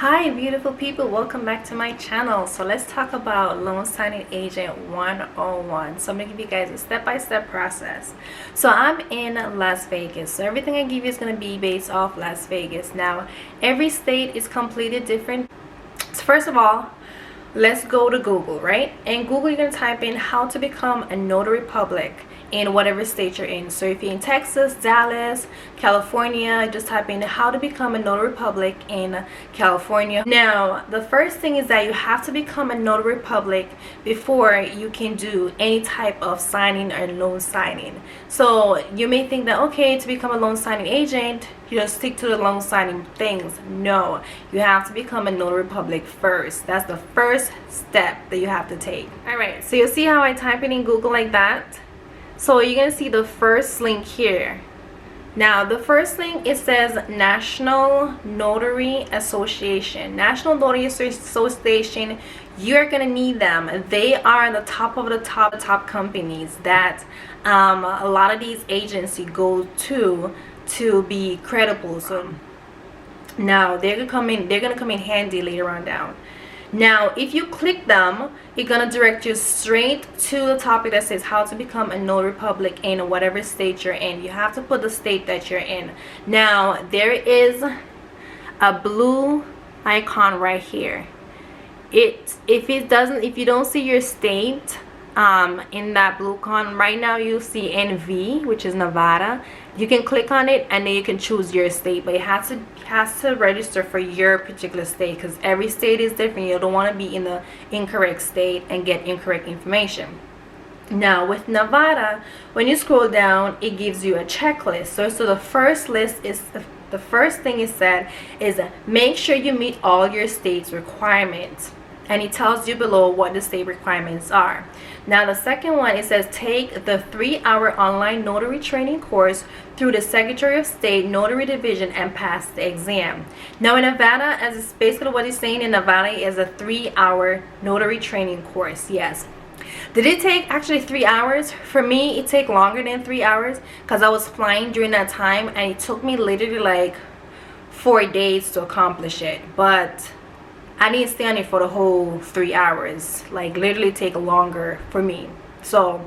Hi beautiful people, welcome back to my channel. So let's talk about loan signing agent 101. So I'm gonna give you guys a step-by-step process. So I'm in Las Vegas, so everything I give you is going to be based off Las Vegas. Now every state is completely different. So first of all, let's go to Google, right? In Google you're going to type in how to become a notary public in whatever state you're in. So if you're in Texas, Dallas, California, just type in how to become a notary public in California. Now the first thing is that you have to become a notary public before you can do any type of signing or loan signing. So you may think that, okay, to become a loan signing agent you just stick to the loan signing things. No, you have to become a notary public first. That's the first step that you have to take. All right, so you'll see how I type it in Google like that. So you're gonna see the first link here. Now the first link, it says National Notary Association. National Notary Association, you're gonna need them. They are the top of the top companies that a lot of these agencies go to be credible. So now they're gonna come in handy later on down. Now if you click them, it's gonna direct you straight to the topic that says how to become a notary public in whatever state you're in. You have to put the state that you're in. Now there is a blue icon right here. If you don't see your state in that blue icon right now, you see NV, which is Nevada. You can click on it and then you can choose your state, but it has to register for your particular state because every state is different. You don't want to be in the incorrect state and get incorrect information. Now with Nevada, when you scroll down, it gives you a checklist. So the first list is the first thing it said is make sure you meet all your state's requirements, and it tells you below what the state requirements are. Now the second one, it says take the 3-hour online notary training course through the Secretary of State Notary Division and pass the exam. Now in Nevada, as it's basically what it's saying, in Nevada is a 3-hour notary training course. Yes. Did it take actually 3 hours? For me, it take longer than 3 hours because I was flying during that time and it took me literally like 4 days to accomplish it. But I didn't stay on it for the whole 3 hours. Like literally take longer for me. So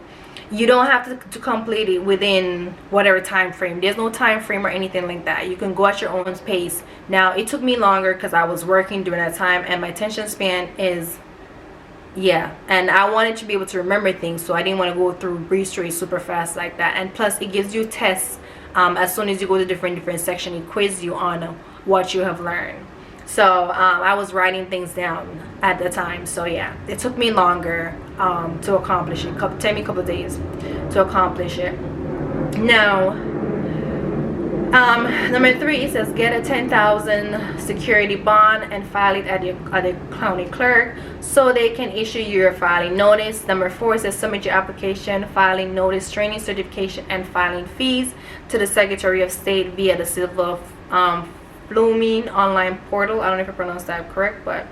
you don't have to complete it within whatever time frame. There's no time frame or anything like that. You can go at your own pace. Now it took me longer because I was working during that time and my attention span is, yeah, and I wanted to be able to remember things, so I didn't want to go through breeze through it super fast like that. And plus it gives you tests as soon as you go to different section. It quizzes you on what you have learned. So I was writing things down at the time. So yeah, it took me longer to accomplish it. Take me a couple of days to accomplish it. Now number 3, it says get a $10,000 security bond and file it at the county clerk so they can issue you your filing notice. Number 4, it says submit your application, filing notice, training certification, and filing fees to the Secretary of State via the Silver Blooming online portal. I don't know if I pronounced that correct, but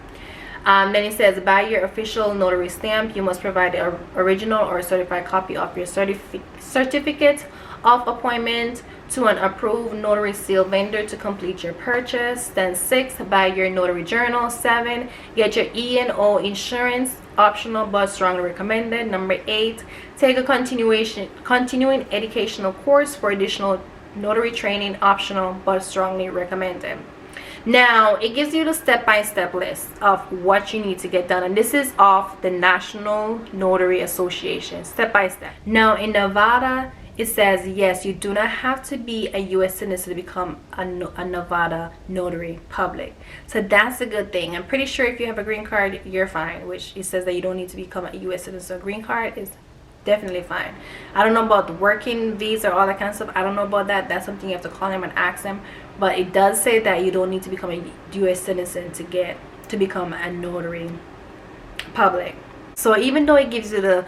then it says by your official notary stamp, you must provide the original or certified copy of your certificate of appointment to an approved notary seal vendor to complete your purchase. Then 6, buy your notary journal. 7, get your E&O insurance, optional but strongly recommended. Number 8, take a continuing educational course for additional notary training, optional but strongly recommended. Now it gives you the step-by-step list of what you need to get done, and this is off the National Notary Association, step by step. Now in Nevada, it says yes, you do not have to be a U.S. citizen to become a Nevada notary public. So that's a good thing. I'm pretty sure if you have a green card, you're fine, which it says that you don't need to become a U.S. citizen. So a green card is definitely fine. I don't know about the working visa or all that kind of stuff. I don't know about that. That's something you have to call him and ask him. But it does say that you don't need to become a U.S. citizen to become a notary public. So even though it gives you the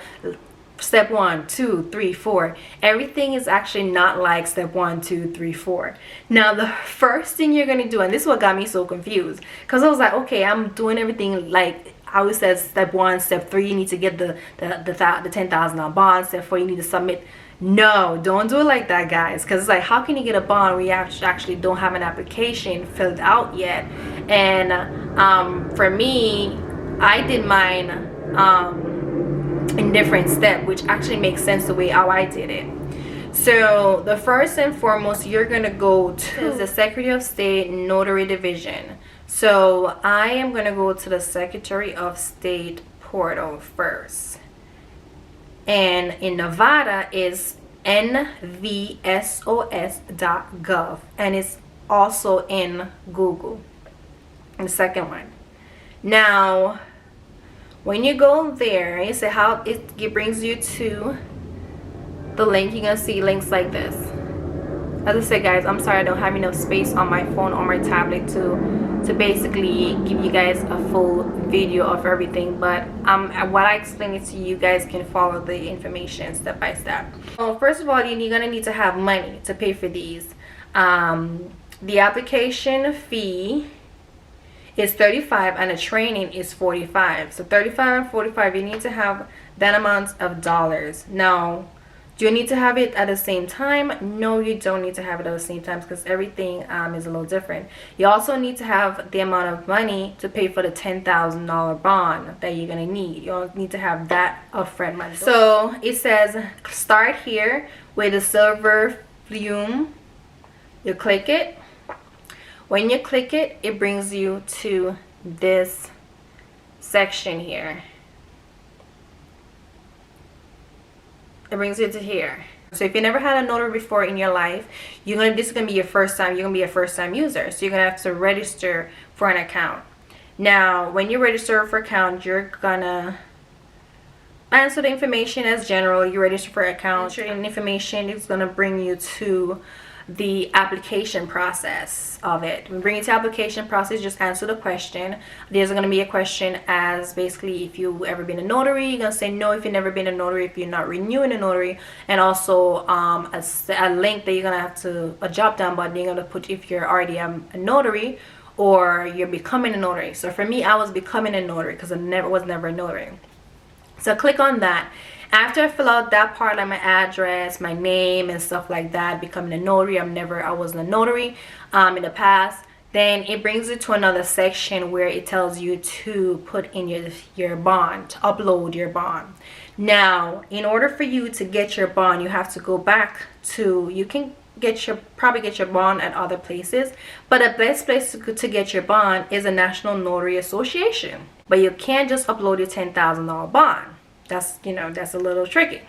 step 1, 2, 3, 4, everything is actually not like step 1, 2, 3, 4. Now the first thing you're going to do, and this is what got me so confused, because I was like, okay, I'm doing everything, like I always said step 1, step 3, you need to get the $10,000 bond. Step 4, you need to submit. No, don't do it like that, guys, because it's like, how can you get a bond when you actually don't have an application filled out yet? And for me, I did mine in different steps, which actually makes sense the way how I did it. So the first and foremost, you're gonna go to the Secretary of State Notary Division. So I am gonna go to the Secretary of State portal first, and in Nevada is nvsos.gov, and it's also in Google, the second one. Now when you go there, you say how it brings you to the link. You're gonna see links like this. As I said, guys, I'm sorry I don't have enough space on my phone or my tablet to basically give you guys a full video of everything, but what I explain it to you guys can follow the information step by step. Well, first of all, you're gonna need to have money to pay for these. The application fee is $35 and the training is $45. So $35 and $45, you need to have that amount of dollars. Now, do you need to have it at the same time? No, you don't need to have it at the same time, because everything is a little different. You also need to have the amount of money to pay for the $10,000 bond that you're gonna need. You need to have that upfront money. So it says start here with the silver flume. You click it. When you click it, it brings you to this section here. It brings you to here. So if you never had a notary before in your life, this is gonna be your first time. You're gonna be a first-time user, so you're gonna have to register for an account. Now, when you register for account, you're gonna answer the information as general. You register for account, and information is gonna bring you to the application process of it. When we bring it to application process, just answer the question. There's going to be a question as basically if you've ever been a notary. You're going to say no if you've never been a notary, if you're not renewing a notary, and also a link that you're going to have to, a drop down button you're going to put if you're already a notary or you're becoming a notary. So for me, I was becoming a notary because I was never a notary. So click on that. After I fill out that part, like my address, my name and stuff like that, becoming a notary, I wasn't a notary in the past, then it brings you to another section where it tells you to put in your bond, to upload your bond. Now, in order for you to get your bond, you have to go back to, you can probably get your bond at other places, but the best place to get your bond is a National Notary Association. But you can't just upload your $10,000 bond. That's a little tricky.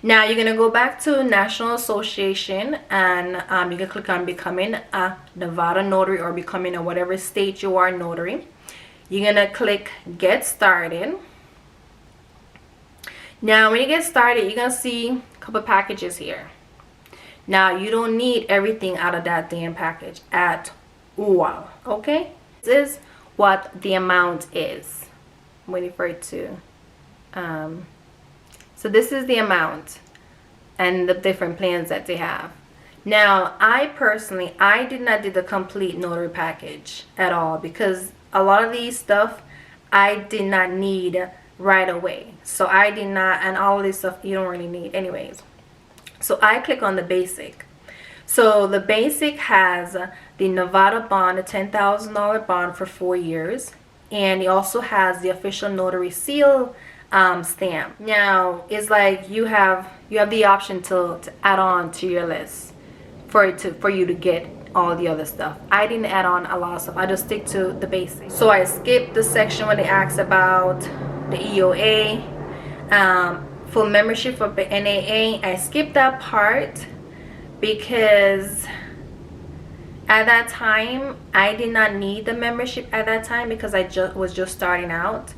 Now you're gonna go back to National Association, and you can click on becoming a Nevada notary or becoming a whatever state you are notary. You're gonna click get started. Now when you get started, you're gonna see a couple packages here. Now you don't need everything out of that damn package at all. Okay, this is what the amount is. I'm waiting for it to so this is the amount and the different plans that they have. Now I did not do the complete notary package at all, because a lot of these stuff I did not need right away. So I did not, and all of this stuff you don't really need anyways. So I click on the basic. So the basic has the Nevada bond, a $10,000 bond for 4 years, and it also has the official notary seal stamp. Now it's like you have the option to add on to your list for you to get all the other stuff. I didn't add on a lot of stuff. I just stick to the basics. So I skipped the section when they asked about the EOA, full membership for the NAA. I skipped that part because at that time I did not need the membership at that time, because I was just starting out.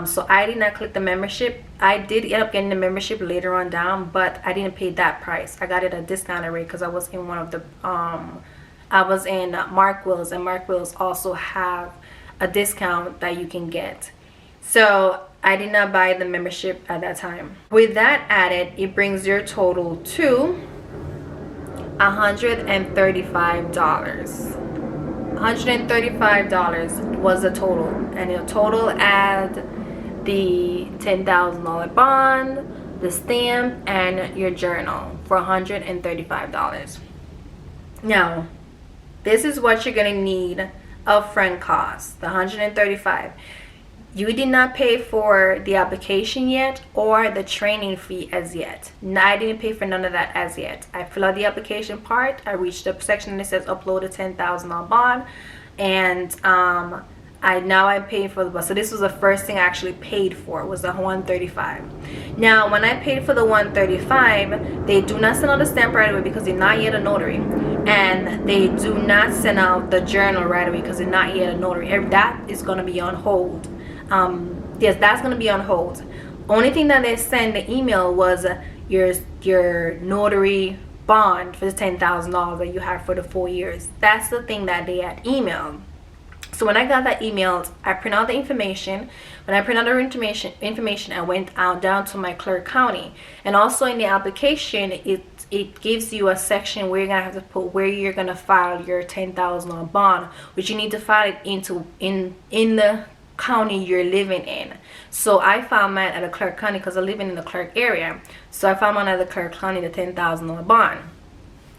So I did not click the membership. I did end up getting the membership later on down, but I didn't pay that price. I got it at a discounted rate because I was in one of the I was in Mark Wills, and Mark Wills also have a discount that you can get. So I did not buy the membership at that time. With that added, it brings your total to $135. $135 was the total, and the total add the $10,000 bond, the stamp, and your journal for $135. Now, this is what you're gonna need upfront cost, the $135. You did not pay for the application yet or the training fee as yet. No, I didn't pay for none of that as yet. I filled out the application part. I reached the section that says upload a $10,000 bond, and I'm paying for the bus. So this was the first thing I actually paid for, was the $135. Now, when I paid for the $135, they do not send out the stamp right away because they're not yet a notary, and they do not send out the journal right away because they're not yet a notary. That is going to be on hold. Yes, that's going to be on hold. Only thing that they sent the email was your notary bond for the $10,000 that you have for the 4 years. That's the thing that they had emailed. So when I got that emailed, I print out the information. When I print out the information, I went out down to my Clark County, and also in the application, it gives you a section where you're gonna have to put where you're gonna file your $10,000 bond, which you need to file it in the county you're living in. So I found mine at the Clark County because I'm living in the Clark area. So I found mine at the Clark County, the $10,000 bond.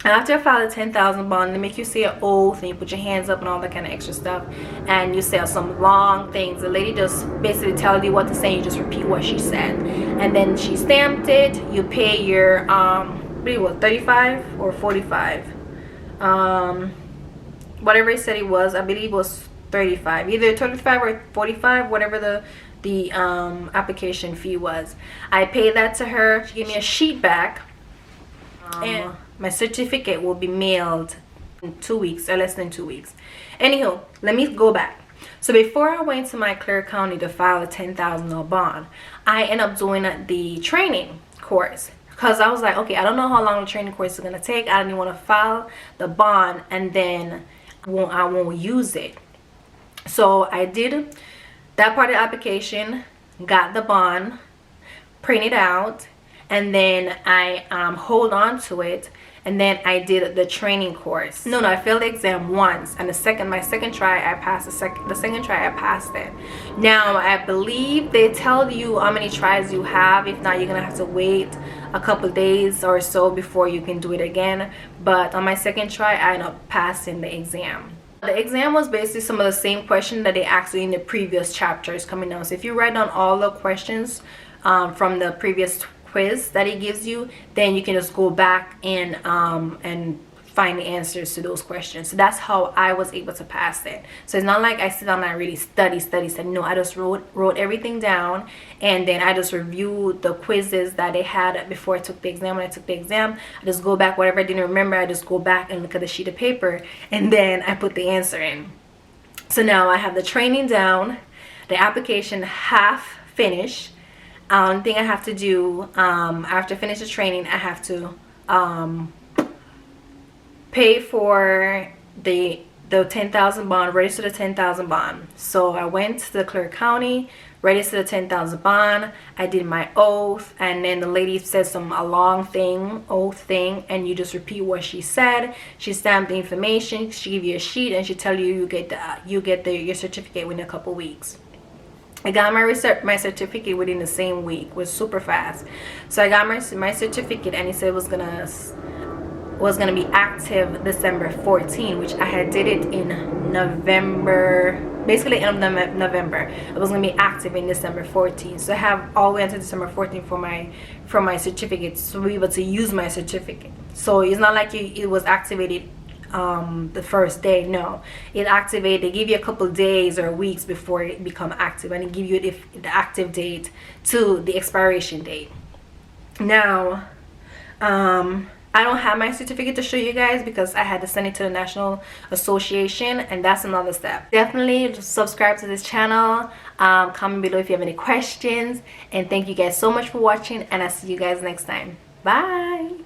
And after I file the $10,000 bond, they make you say an oath, and you put your hands up and all that kind of extra stuff, and you say some long things. The lady just basically tells you what to say, and you just repeat what she said, and then she stamped it. You pay your what, 35 or 45, whatever it said it was. I believe it was 35, either 35 or 45, whatever the application fee was. I paid that to her. She gave me a sheet back, and my certificate will be mailed in 2 weeks or less than 2 weeks. Anywho, let me go back. So before I went to my Clark County to file a $10,000 bond, I ended up doing the training course, because I was like, okay, I don't know how long the training course is going to take. I didn't want to file the bond and then I won't use it. So I did that part of the application, got the bond, printed out, and then I hold on to it, and then I did the training course. No, I failed the exam once, and my second try I passed. The second try I passed it. Now I believe they tell you how many tries you have. If not, you're gonna have to wait a couple days or so before you can do it again. But on my second try, I ended up passing the exam. The exam was basically some of the same questions that they asked you in the previous chapters coming down. So if you write down all the questions from the previous quiz that it gives you, then you can just go back and find the answers to those questions. So that's how I was able to pass it. So it's not like I sit down and I really study. No, I just wrote everything down, and then I just reviewed the quizzes that they had before I took the exam. When I took the exam, I just go back, whatever I didn't remember, I just go back and look at the sheet of paper, and then I put the answer in. So now I have the training down, the application half finished. Thing I have to do after I finish the training, I have to pay for the $10,000 bond, register the $10,000 bond. So I went to the Clark County, registered the $10,000 bond. I did my oath, and then the lady said a long oath thing, and you just repeat what she said. She stamped the information. She give you a sheet, and she tell you you get your certificate within a couple weeks. I got my certificate within the same week. It was super fast. So I got my certificate, and it said it was gonna be active December 14, which I had did it in November, basically end of November. It was gonna be active in December 14. So I have all the way until December 14 for my certificate to be able to use my certificate. So it's not like it was activated the first day. No, it activated. They give you a couple days or weeks before it become active, and it give you the active date to the expiration date. Now I don't have my certificate to show you guys because I had to send it to the National Association, and that's another step. Definitely subscribe to this channel, comment below if you have any questions, and thank you guys so much for watching, and I'll see you guys next time. Bye.